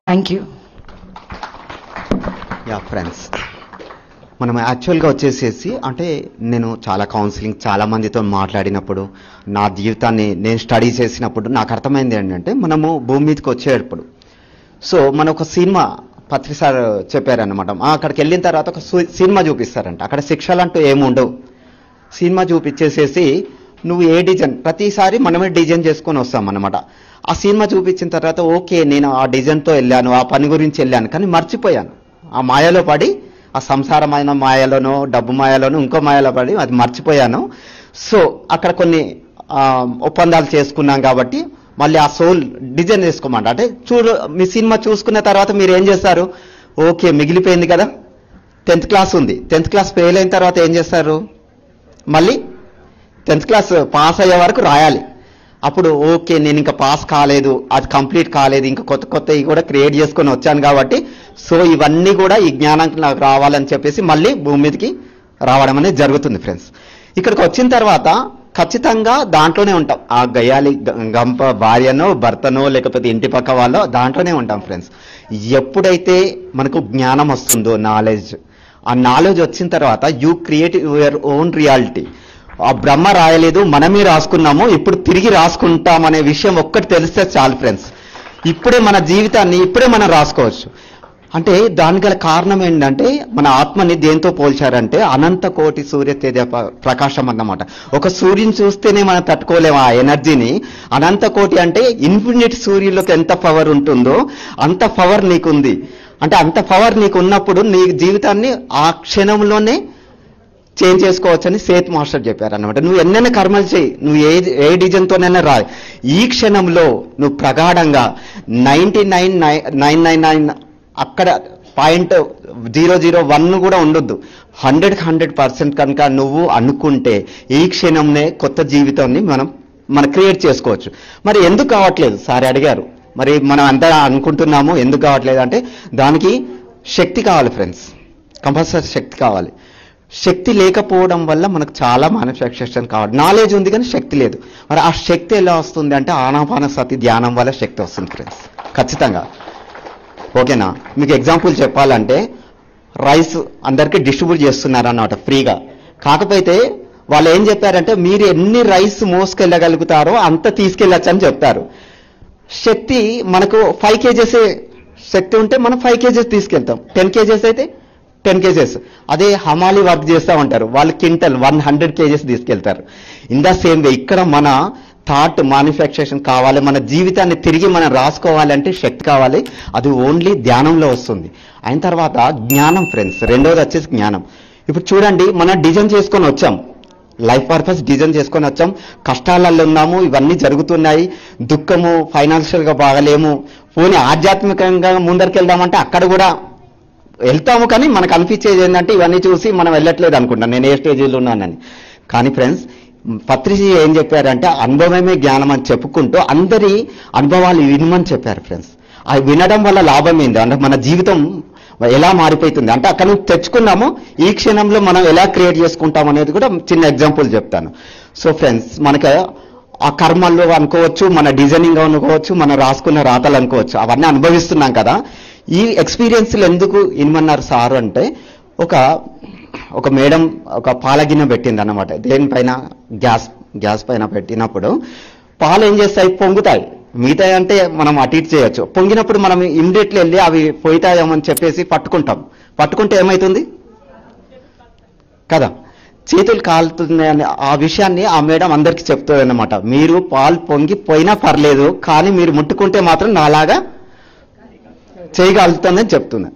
Thank you. Yeah friends, మనం యాక్చువల్గా వచ్చేసేసి అంటే నేను చాలా కౌన్సిలింగ్ చాలా మందితో మాట్లాడినప్పుడు నా జీవితాన్ని నేను స్టడీ చేసినప్పుడు నాకు అర్థమైంది ఏంటంటే మనము భూమి మీదకి వచ్చేటప్పుడు మన ఒక సినిమా పత్రి సార్ చెప్పారనమాట. అక్కడికి వెళ్ళిన తర్వాత ఒక సినిమా చూపిస్తారంట. అక్కడ శిక్షలు అంటూ ఏముండవు. సినిమా చూపించేసేసి నువ్వు ఏ డిజైన్ ప్రతిసారి మనమే డిజైన్ చేసుకొని వస్తామన్నమాట. ఆ సినిమా చూపించిన తర్వాత ఓకే నేను ఆ డిజైన్తో వెళ్ళాను, ఆ పని గురించి వెళ్ళాను, కానీ మర్చిపోయాను. ఆ మాయలో పడి ఆ సంసారమైన మాయలోనో డబ్బు మాయలోనో ఇంకో మాయలో పడి అది మర్చిపోయాను. అక్కడ కొన్ని ఒప్పందాలు చేసుకున్నాం కాబట్టి మళ్ళీ ఆ సోల్ డిజైన్ చేసుకోమంట. అంటే మీ సినిమా చూసుకున్న తర్వాత మీరు ఏం చేస్తారు, ఓకే మిగిలిపోయింది కదా, 10th క్లాస్ ఉంది, 10th క్లాస్ ఫెయిల్ అయిన తర్వాత ఏం చేస్తారు, మళ్ళీ 10th క్లాస్ పాస్ అయ్యే వరకు రాయాలి. అప్పుడు ఓకే నేను ఇంకా పాస్ కాలేదు, అది కంప్లీట్ కాలేదు, ఇంకా కొత్త కొత్తవి కూడా క్రియేట్ చేసుకొని వచ్చాను కాబట్టి ఇవన్నీ కూడా ఈ జ్ఞానం నాకు రావాలని చెప్పేసి మళ్ళీ భూమి మీదకి రావడం అనేది జరుగుతుంది ఫ్రెండ్స్. ఇక్కడికి వచ్చిన తర్వాత ఖచ్చితంగా దాంట్లోనే ఉంటాం. ఆ గయ్యాలి గంప భార్యనో భర్తనో లేకపోతే ఇంటి పక్క వాళ్ళో దాంట్లోనే ఉంటాం ఫ్రెండ్స్. ఎప్పుడైతే మనకు జ్ఞానం వస్తుందో నాలెడ్జ్, ఆ నాలెడ్జ్ వచ్చిన తర్వాత you create your own reality. ఆ బ్రహ్మ రాయలేదు, మనమే రాసుకున్నాము, ఇప్పుడు తిరిగి రాసుకుంటాం అనే విషయం ఒక్కటి తెలిస్తే చాలు ఫ్రెండ్స్. ఇప్పుడే మన జీవితాన్ని ఇప్పుడే మనం రాసుకోవచ్చు. అంటే దానికి గల కారణం ఏంటంటే మన ఆత్మని దేంతో పోల్చారంటే అనంత కోటి సూర్య తేజ ప్రకాశం అన్నమాట. ఒక సూర్యుని చూస్తేనే మనం తట్టుకోలేము ఆ ఎనర్జీని. అనంత కోటి అంటే ఇన్ఫినిట్ సూర్యులకు ఎంత పవర్ ఉంటుందో అంత పవర్ నీకుంది. అంటే అంత పవర్ నీకు ఉన్నప్పుడు నీ జీవితాన్ని ఆ క్షణంలోనే చేంజ్ చేసుకోవచ్చని సేత్ మాస్టర్ చెప్పారు అన్నమాట. నువ్వు ఎన్నైనా కర్మలు చేయి, నువ్వు ఏ డిజైన్తోనైనా రా, ఈ క్షణంలో నువ్వు ప్రగాఢంగా 99,999 అక్కడ 0.001 కూడా ఉండొద్దు, 100% కనుక నువ్వు అనుకుంటే ఈ క్షణంనే కొత్త జీవితాన్ని మనం క్రియేట్ చేసుకోవచ్చు. మరి ఎందుకు కావట్లేదు సార్ అడిగారు. మరి మనం అంతా అనుకుంటున్నాము, ఎందుకు కావట్లేదు అంటే దానికి శక్తి కావాలి ఫ్రెండ్స్, కంపల్సరీ శక్తి కావాలి. శక్తి లేకపోవడం వల్ల మనకు చాలా మానిఫెస్టేషన్ కావాలి. నాలెడ్జ్ ఉంది కానీ శక్తి లేదు. మరి ఆ శక్తి ఎలా వస్తుంది అంటే ఆనాపానసతి ధ్యానం వల్ల శక్తి వస్తుంది ఫ్రెండ్స్, ఖచ్చితంగా. ఓకేనా? మీకు ఎగ్జాంపుల్ చెప్పాలంటే రైస్ అందరికీ డిస్ట్రిబ్యూట్ చేస్తున్నారు అన్నమాట ఫ్రీగా. కాకపోతే వాళ్ళు ఏం చెప్పారంటే మీరు ఎన్ని రైస్ మోసుకెళ్ళగలుగుతారో అంత తీసుకెళ్ళచ్చు అని చెప్తారు. శక్తి మనకు 5 kgs శక్తి ఉంటే మనం 5 kgs తీసుకెళ్తాం, 10 kgs అయితే 10 kgs. అదే హమాలి వర్క్ చేస్తూ ఉంటారు, వాళ్ళు క్వింటల్ 100 kgs తీసుకెళ్తారు. ఇన్ ద సేమ్ వే ఇక్కడ మన థాట్ మానిఫెస్టేషన్ కావాలి, మన జీవితాన్ని తిరిగి మనం రాసుకోవాలంటే శక్తి కావాలి. అది ఓన్లీ ధ్యానంలో వస్తుంది. అయిన తర్వాత జ్ఞానం ఫ్రెండ్స్, రెండోది వచ్చేసి జ్ఞానం. ఇప్పుడు చూడండి మనం డిజైన్ చేసుకొని వచ్చాం, లైఫ్ పర్పస్ డిజైన్ చేసుకొని వచ్చాం, కష్టాలలో ఉన్నాము, ఇవన్నీ జరుగుతున్నాయి, దుఃఖము, ఫైనాన్షియల్గా బాగలేము, పోనీ ఆధ్యాత్మికంగా ముందరికెళ్దామంటే అక్కడ కూడా వెళ్తాము, కానీ మనకు అనిపించేది ఏంటంటే ఇవన్నీ చూసి మనం వెళ్ళట్లేదు అనుకుంటాను నేను ఏ స్టేజీలో ఉన్నానని. కానీ ఫ్రెండ్స్ పత్రిజీ ఏం చెప్పారంటే అనుభవమే జ్ఞానం అని చెప్పుకుంటూ అందరి అనుభవాలు వినమని చెప్పారు ఫ్రెండ్స్. అవి వినడం వల్ల లాభం ఏంది అంటే మన జీవితం ఎలా మారిపోతుంది అంటే అక్కడ నుంచి తెచ్చుకున్నాము, ఈ క్షణంలో మనం ఎలా క్రియేట్ చేసుకుంటాం అనేది కూడా చిన్న ఎగ్జాంపుల్ చెప్తాను. ఫ్రెండ్స్ మనకి ఆ కర్మల్లో అనుకోవచ్చు, మన డిజైనింగ్ అనుకోవచ్చు, మనం రాసుకున్న రాతలు అనుకోవచ్చు, అవన్నీ అనుభవిస్తున్నాం కదా. ఈ ఎక్స్పీరియన్స్లు ఎందుకు ఇనమన్నారు సార్ అంటే ఒక మేడం ఒక పాల గిన్నె పెట్టింది అన్నమాట. దేనిపైన గ్యాస్ పైన పెట్టినప్పుడు పాలు ఏం చేస్తాయి, పొంగుతాయి. మిగతాయి అంటే మనం అటు ఇటు చేయొచ్చు. పొంగినప్పుడు మనం ఇమ్మీడియట్లీ వెళ్ళి అవి పోయితాయేమని చెప్పేసి పట్టుకుంటే ఏమవుతుంది కదా, చేతులు కాలుతుంది అని ఆ విషయాన్ని ఆ మేడం అందరికీ చెప్తుంది అన్నమాట. మీరు పాలు పొంగి పోయినా పర్లేదు, కానీ మీరు ముట్టుకుంటే మాత్రం నాలాగా చేయగలుగుతుందని చెప్తుంది.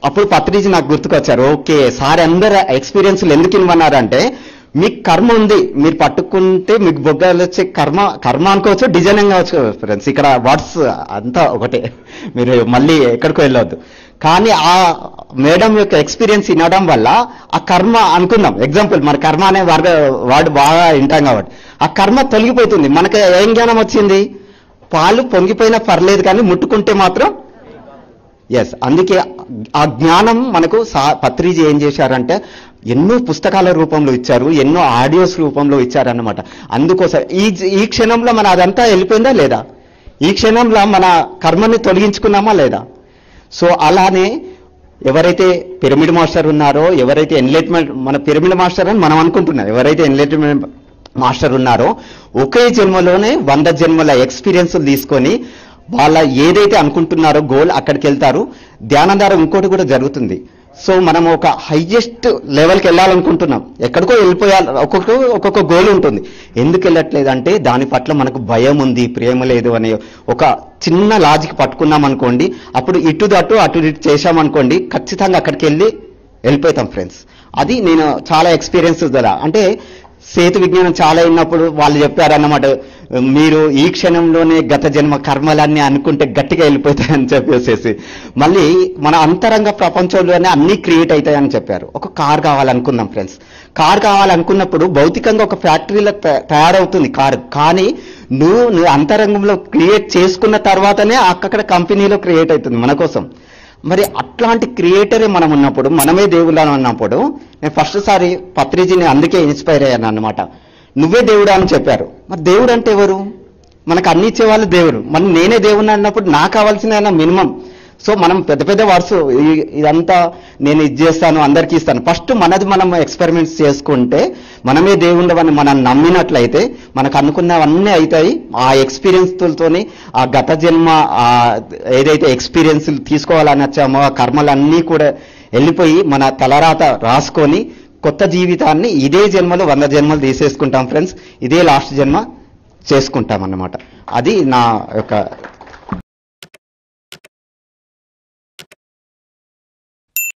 అప్పుడు పత్రిజీ నాకు గుర్తుకొచ్చారు. ఓకే సార్ అందరు ఎక్స్పీరియన్స్లు ఎందుకు ఇవ్వన్నారంటే మీకు కర్మ ఉంది, మీరు పట్టుకుంటే మీకు బొగ్గలు వచ్చే కర్మ అనుకోవచ్చు, డిజైనింగ్ కావచ్చు ఫ్రెండ్స్. ఇక్కడ వర్డ్స్ అంతా ఒకటే, మీరు మళ్ళీ ఎక్కడికో వెళ్ళవద్దు. కానీ ఆ మేడం యొక్క ఎక్స్పీరియన్స్ వినడం వల్ల ఆ కర్మ అనుకుందాం, ఎగ్జాంపుల్ మన కర్మ అనే వర్డ్ బాగా వింటాం కాబట్టి ఆ కర్మ తొలగిపోతుంది. మనకు ఏం జ్ఞానం వచ్చింది, పాలు పొంగిపోయినా పర్లేదు కానీ ముట్టుకుంటే మాత్రం ఎస్. అందుకే ఆ జ్ఞానం మనకు పత్రిజీ ఏం చేశారంటే ఎన్నో పుస్తకాల రూపంలో ఇచ్చారు, ఎన్నో ఆడియోస్ రూపంలో ఇచ్చారన్నమాట. అందుకోసం ఈ క్షణంలో మన అదంతా వెళ్ళిపోయిందా లేదా, ఈ క్షణంలో మన కర్మని తొలగించుకున్నామా లేదా, సో అలానే ఎవరైతే పిరమిడ్ మాస్టర్ ఉన్నారో, ఎవరైతే ఎన్లైట్మెంట్, మన పిరమిడ్ మాస్టర్ అని మనం అనుకుంటున్నాం, ఎవరైతే ఎన్లైట్మెంట్ మాస్టర్ ఉన్నారో ఒకే జన్మలోనే 100 జన్మల ఎక్స్పీరియన్స్ తీసుకొని వాళ్ళ ఏదైతే అనుకుంటున్నారో గోల్ అక్కడికి వెళ్తారు. ధ్యానం ద్వారా ఇంకోటి కూడా జరుగుతుంది. సో మనం ఒక హైయెస్ట్ లెవెల్కి వెళ్ళాలనుకుంటున్నాం, ఎక్కడికో వెళ్ళిపోయాలి, ఒక్కొక్క గోల్ ఉంటుంది. ఎందుకు వెళ్ళట్లేదు అంటే దాని పట్ల మనకు భయం ఉంది, ప్రేమ లేదు అనే ఒక చిన్న లాజిక్ పట్టుకున్నాం అనుకోండి, అప్పుడు ఇటు అటు ఇటు చేశామనుకోండి, ఖచ్చితంగా అక్కడికి వెళ్ళిపోతాం ఫ్రెండ్స్. అది నేను చాలా ఎక్స్పీరియన్స్ ద్వారా, అంటే సేతు విజ్ఞానం చాలా అయినప్పుడు వాళ్ళు చెప్పారన్నమాట, మీరు ఈ క్షణంలోనే గత జన్మ కర్మలన్నీ అనుకుంటే గట్టిగా వెళ్ళిపోతాయని చెప్పేసేసి, మళ్ళీ మన అంతరంగ ప్రపంచంలోనే అన్ని క్రియేట్ అవుతాయని చెప్పారు. ఒక కార్ కావాలనుకుందాం ఫ్రెండ్స్, కార్ కావాలనుకున్నప్పుడు భౌతికంగా ఒక ఫ్యాక్టరీలో తయారవుతుంది కారు, కానీ నువ్వు అంతరంగంలో క్రియేట్ చేసుకున్న తర్వాతనే అక్కడ కంపెనీలో క్రియేట్ అవుతుంది మన కోసం. మరి అట్లాంటి క్రియేటరే మనం ఉన్నప్పుడు, మనమే దేవుళ్ళని అన్నప్పుడు, నేను ఫస్ట్ సారి పత్రిజీని అందుకే ఇన్స్పైర్ అయ్యాను అన్నమాట. నువ్వే దేవుడా అని చెప్పారు. మరి దేవుడు అంటే ఎవరు? మనకు అన్ని ఇచ్చేవాళ్ళు దేవుడు. మరి నేనే దేవుడిని అన్నప్పుడు నాకు కావాల్సిన మినిమం. సో మనం పెద్ద పెద్ద వర్డ్స్ ఇదంతా నేను ఇది చేస్తాను అందరికీ ఇస్తాను, ఫస్ట్ మనది మనం ఎక్స్పెరిమెంట్స్ చేసుకుంటే, మనమే దేవుండవని మనం నమ్మినట్లయితే మనకు అనుకున్నవన్నీ అవుతాయి. ఆ ఎక్స్పీరియన్స్తోని ఆ గత జన్మ ఏదైతే ఎక్స్పీరియన్స్ తీసుకోవాలని వచ్చామో ఆ కర్మలన్నీ కూడా వెళ్ళిపోయి మన తలరాత రాసుకొని కొత్త జీవితాన్ని ఇదే జన్మలో 100 జన్మలు తీసేసుకుంటాం ఫ్రెండ్స్. ఇదే లాస్ట్ జన్మ చేసుకుంటాం అన్నమాట. అది నా యొక్క